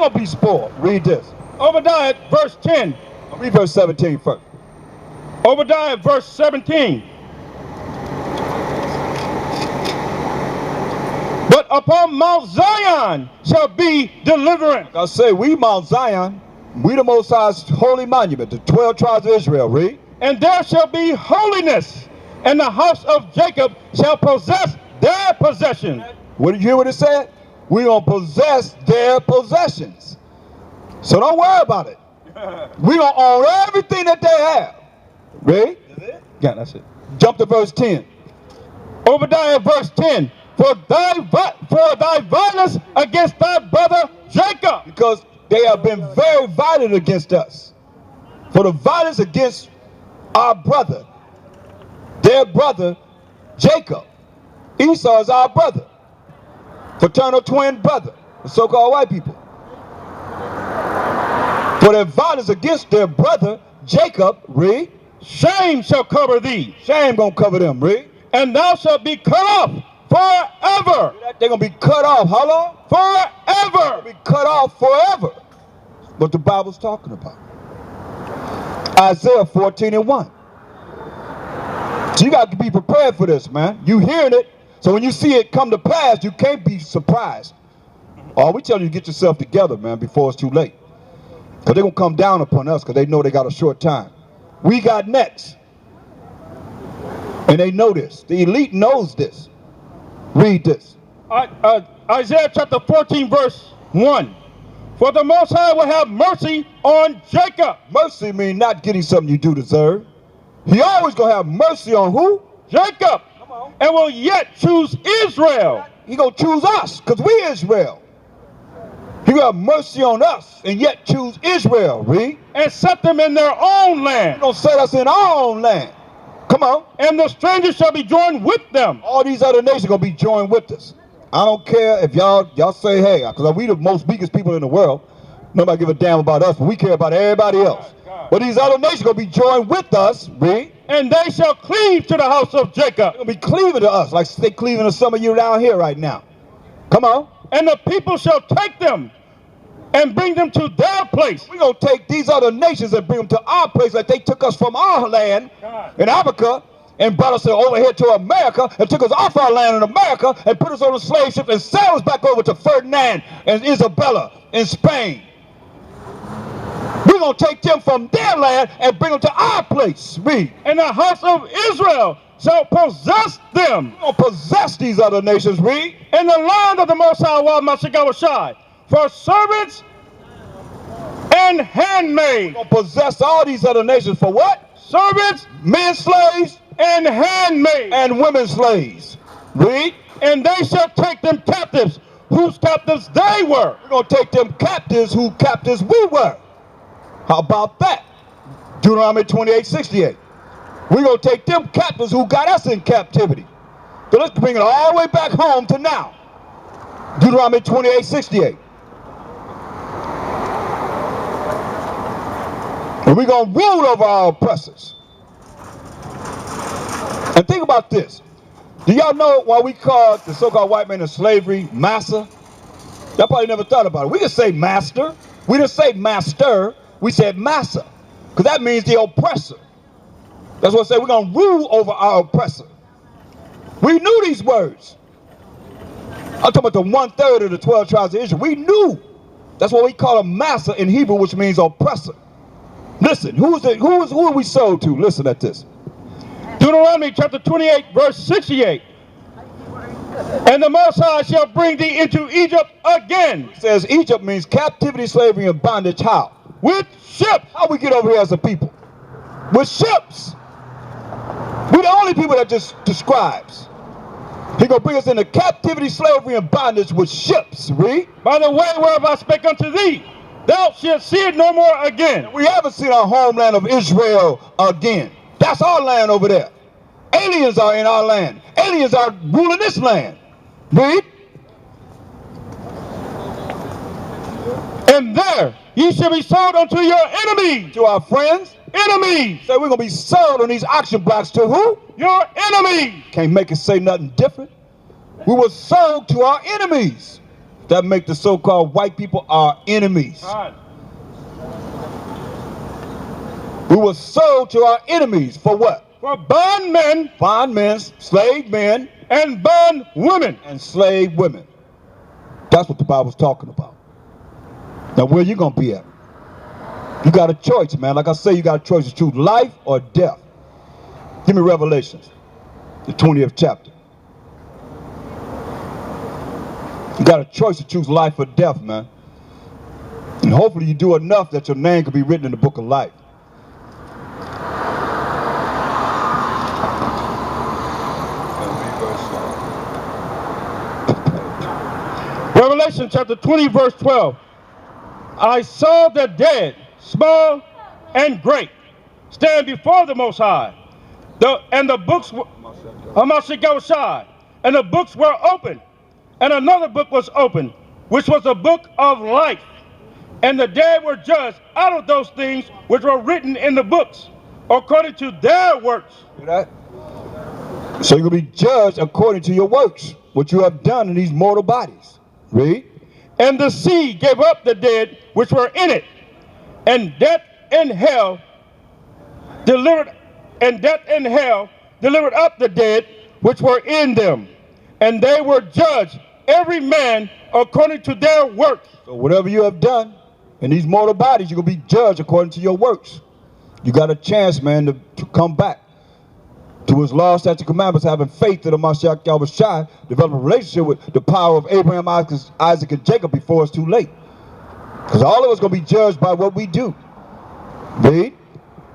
going to be spoiled. Read this. Obadiah verse 10. Read verse 17 first. Obadiah verse 17. But upon Mount Zion shall be deliverance. I say, we Mount Zion, we the Most High's holy monument, the 12 tribes of Israel. Read. And there shall be holiness, and the house of Jacob shall possess their possessions. What did you hear what it said? We're going to possess their possessions. So don't worry about it. We're going to own everything that they have. Read? Yeah, that's it. Jump to verse 10. Obadiah verse 10. For thy violence against thy brother Jacob. Because they have been very violent against us. For the violence against our brother, their brother Jacob. Esau is our brother, fraternal twin brother, the so-called white people. For their violence against their brother Jacob, read. Shame shall cover thee. Shame gonna cover them, read. And thou shalt be cut off forever. They're gonna be cut off, how long? Forever. Be cut off forever. What the Bible's talking about. Isaiah 14:1. So you got to be prepared for this, man. You hearing it, so when you see it come to pass, you can't be surprised. Oh, we tell you to get yourself together, man, before it's too late. Because they're going to come down upon us because they know they got a short time. We got next. And they know this. The elite knows this. Read this. Isaiah chapter 14 verse 1. For the Most High will have mercy on Jacob. Mercy means not getting something you do deserve. He always going to have mercy on who? Jacob. Come on. And will yet choose Israel. He going to choose us because we Israel. He will have mercy on us and yet choose Israel. Read. And set them in their own land. He going to set us in our own land. Come on. And the strangers shall be joined with them. All these other nations are going to be joined with us. I don't care if y'all say, hey, because we the most weakest people in the world. Nobody give a damn about us, but we care about everybody else. But these other nations are going to be joined with us. Read. And they shall cleave to the house of Jacob. They're going to be cleaving to us like they cleaving to some of you down here right now. Come on. And the people shall take them and bring them to their place. We're going to take these other nations and bring them to our place like they took us from our land in Africa and brought us over here to America and took us off our land in America and put us on a slave ship and sailed us back over to Ferdinand and Isabella in Spain. We're going to take them from their land and bring them to our place. Read. And the house of Israel shall possess them. We're going to possess these other nations. Read. In the land of the Most High, Mashikawashai, for servants and handmaids. We're going to possess all these other nations for what? Servants, men slaves, and handmaids, and women slaves. Read. And they shall take them captives, whose captives they were. We're going to take them captives, whose captives we were. How about that? Deuteronomy 28:68. We're going to take them captives who got us in captivity. So let's bring it all the way back home to now. Deuteronomy 28:68. And we're going to rule over our oppressors. And think about this. Do y'all know why we call the so-called white man in slavery massa? Y'all probably never thought about it. We didn't say master. We didn't say master. We said massa. Because that means the oppressor. That's what I say. We're going to rule over our oppressor. We knew these words. I'm talking about the 1/3 of the 12 tribes of Israel. We knew. That's what we call a massa in Hebrew, which means oppressor. Listen, who are we sold to? Listen at this. Deuteronomy chapter 28, verse 68. And the Most High shall bring thee into Egypt again. It says Egypt means captivity, slavery, and bondage. How? With ships. How we get over here as a people? With ships. We're the only people that just describes. He gonna bring us into captivity, slavery, and bondage with ships. Read. By the way whereof I spake unto thee, thou shalt see it no more again. We haven't seen our homeland of Israel again. That's our land over there. Aliens are in our land. Aliens are ruling this land. Read. And there ye shall be sold unto your enemies. To our friends. Enemies. So we're going to be sold on these auction blocks to who? Your enemies. Can't make it say nothing different. We were sold to our enemies. that make the so-called white people our enemies. Right. We were sold to our enemies for what? For bondmen, Bondmen, slave men, and bond women. and slave women. That's what the Bible's talking about. Now where you gonna be at? You got a choice, man. Like I say, you got a choice to choose life or death. Give me Revelations, the 20th chapter. You got a choice to choose life or death, man. And hopefully you do enough that your name can be written in the book of life. Revelation chapter 20, verse 12. I saw the dead, small and great, stand before the Most High. And the books were, and the books were open. And another book was opened, which was the book of life. And the dead were judged out of those things which were written in the books, according to their works. See that? So you're going to be judged according to your works, what you have done in these mortal bodies. Read. And the sea gave up the dead which were in it, and death and hell delivered up the dead which were in them, and they were judged every man according to their works. So whatever you have done in these mortal bodies, you're going to be judged according to your works. You got a chance, man, to come back to his law, statutes, commandments, having faith in the Mashiach Yahushua, develop a relationship with the power of Abraham, Isaac, and Jacob before it's too late. Because all of us going to be judged by what we do. Read.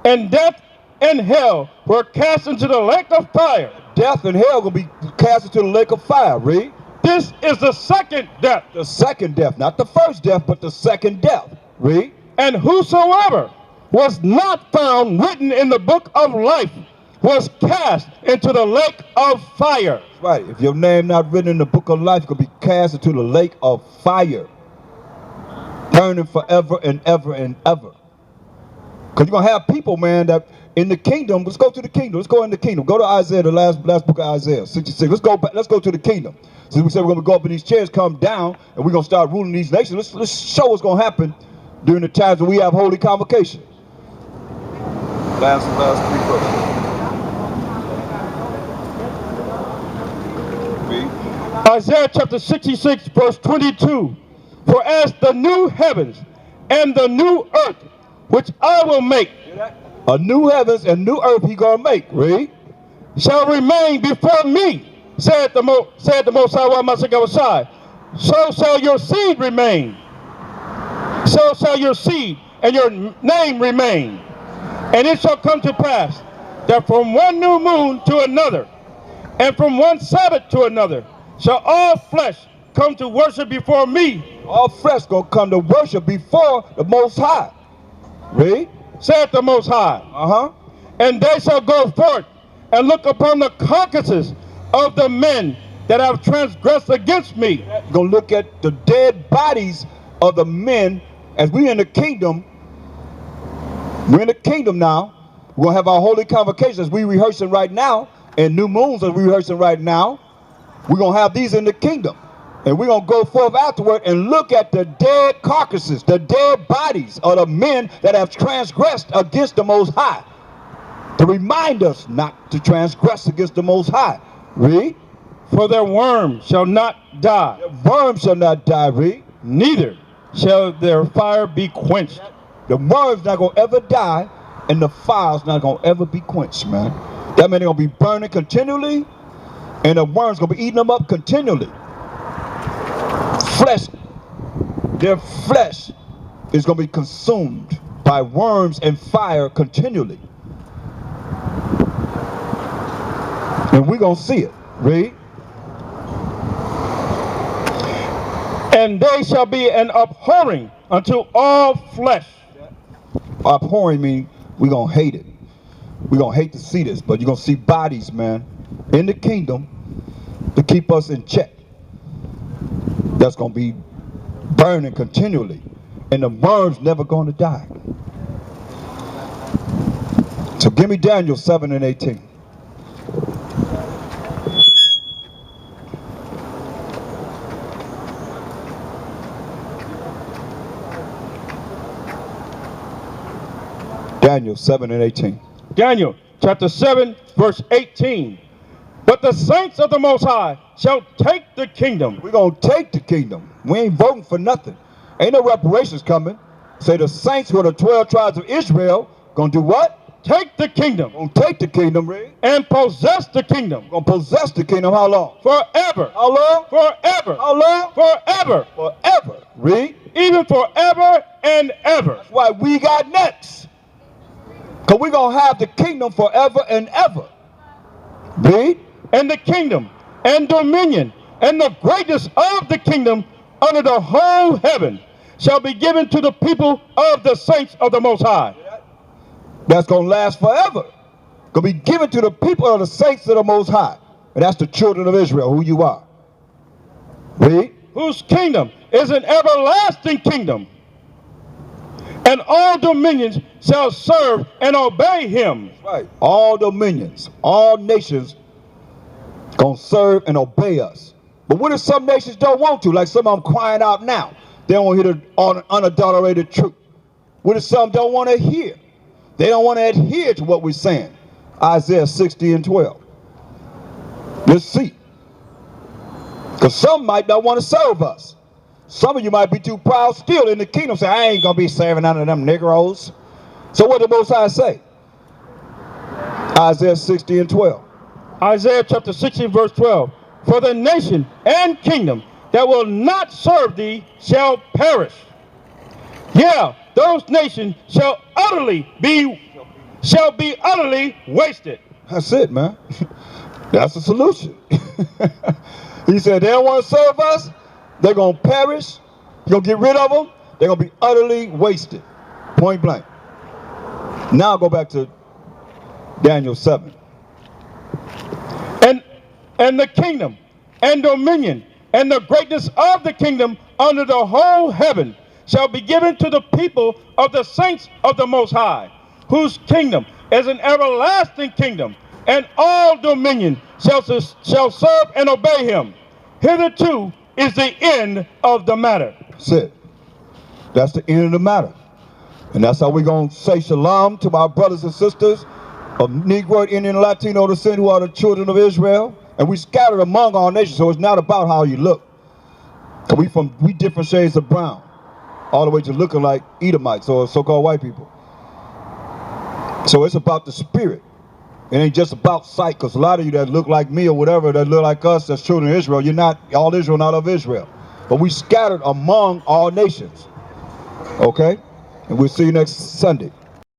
And death and hell were cast into the lake of fire. Death and hell going to be cast into the lake of fire. Read. This is the second death. The second death, not the first death, but the second death. Read. And whosoever was not found written in the book of life was cast into the lake of fire. Right. If your name not written in the book of life, you're going to be cast into the lake of fire, burning forever and ever and ever. Because you're going to have people, man, that in the kingdom. Let's go to the kingdom. Let's go in the kingdom. Go to Isaiah, the last book of Isaiah, 66. Let's go back. Let's go to the kingdom. Since we said we're going to go up in these chairs, come down, and we're going to start ruling these nations. Let's show what's going to happen during the times when we have holy convocation. Last three verses. Isaiah chapter 66, verse 22. For as the new heavens and the new earth, which I will make, a new heavens and new earth he gonna make, read, shall remain before me, said the Most High, so shall your seed remain. So shall your seed and your name remain. And it shall come to pass that from one new moon to another, and from one Sabbath to another, shall all flesh come to worship before me. All flesh gonna come to worship before the Most High. Read. Said the Most High. And they shall go forth and look upon the carcasses of the men that have transgressed against me. You're gonna look at the dead bodies of the men as we in the kingdom. We're in the kingdom now. We're gonna have our holy convocations as we rehearsing right now, and new moons as we rehearsing right now. We're going to have these in the kingdom. And we're going to go forth afterward and look at the dead carcasses, the dead bodies of the men that have transgressed against the Most High. To remind us not to transgress against the Most High. Read. For their worm shall not die. Their worm shall not die, read. Neither shall their fire be quenched. The worm's not going to ever die, and the fire's not going to ever be quenched, man. That means they're going to be burning continually, and the worms going to be eating them up continually. Their flesh is going to be consumed by worms and fire continually. And we're going to see it. Read. And they shall be an abhorring unto all flesh. Abhorring means we're going to hate it. We're going to hate to see this, but you're going to see bodies, man, in the kingdom to keep us in check. That's going to be burning continually, and the worms never going to die. So give me Daniel 7 and 18. Daniel 7 and 18. Daniel chapter 7, verse 18. But the saints of the Most High shall take the kingdom. We're going to take the kingdom. We ain't voting for nothing. Ain't no reparations coming. Say the saints who are the 12 tribes of Israel going to do what? Take the kingdom. Going to take the kingdom, read. And possess the kingdom. Going to possess the kingdom how long? Forever. How long? Forever. How long? Forever. Forever. Read. Even forever and ever. That's why we got next. Because we're going to have the kingdom forever and ever. Read. And the kingdom and dominion and the greatness of the kingdom under the whole heaven shall be given to the people of the saints of the Most High. That's going to last forever. Going to be given to the people of the saints of the Most High. And that's the children of Israel, who you are. Read. Whose kingdom is an everlasting kingdom. And all dominions shall serve and obey him. That's right. All dominions, all nations going to serve and obey us. But what if some nations don't want to? Like some of them crying out now. They don't hear the unadulterated truth. What if some don't want to hear? They don't want to adhere to what we're saying. Isaiah 60 and 12. Let's see. Because some might not want to serve us. Some of you might be too proud still in the kingdom. Say, I ain't going to be serving under them Negroes. So what did the Most High say? Isaiah 60 and 12. Isaiah chapter 60 verse 12. For the nation and kingdom that will not serve thee shall perish. Yeah, those nations shall be utterly wasted. That's it, man. That's the solution. He said they don't want to serve us. They're going to perish. You're going to get rid of them. They're going to be utterly wasted. Point blank. Now go back to Daniel 7. And the kingdom and dominion and the greatness of the kingdom under the whole heaven shall be given to the people of the saints of the Most High, whose kingdom is an everlasting kingdom, and all dominion shall serve and obey him. Hitherto is the end of the matter. That's it. That's the end of the matter. And that's how we're going to say shalom to our brothers and sisters of Negro, Indian, Latino descent who are the children of Israel. And we scattered among all nations, so it's not about how you look. We different shades of brown, all the way to looking like Edomites or so-called white people. So it's about the spirit. It ain't just about sight, because a lot of you that look like me or whatever, that look like us, that's children of Israel, you're not all Israel, not of Israel. But we scattered among all nations. Okay? And we'll see you next Sunday.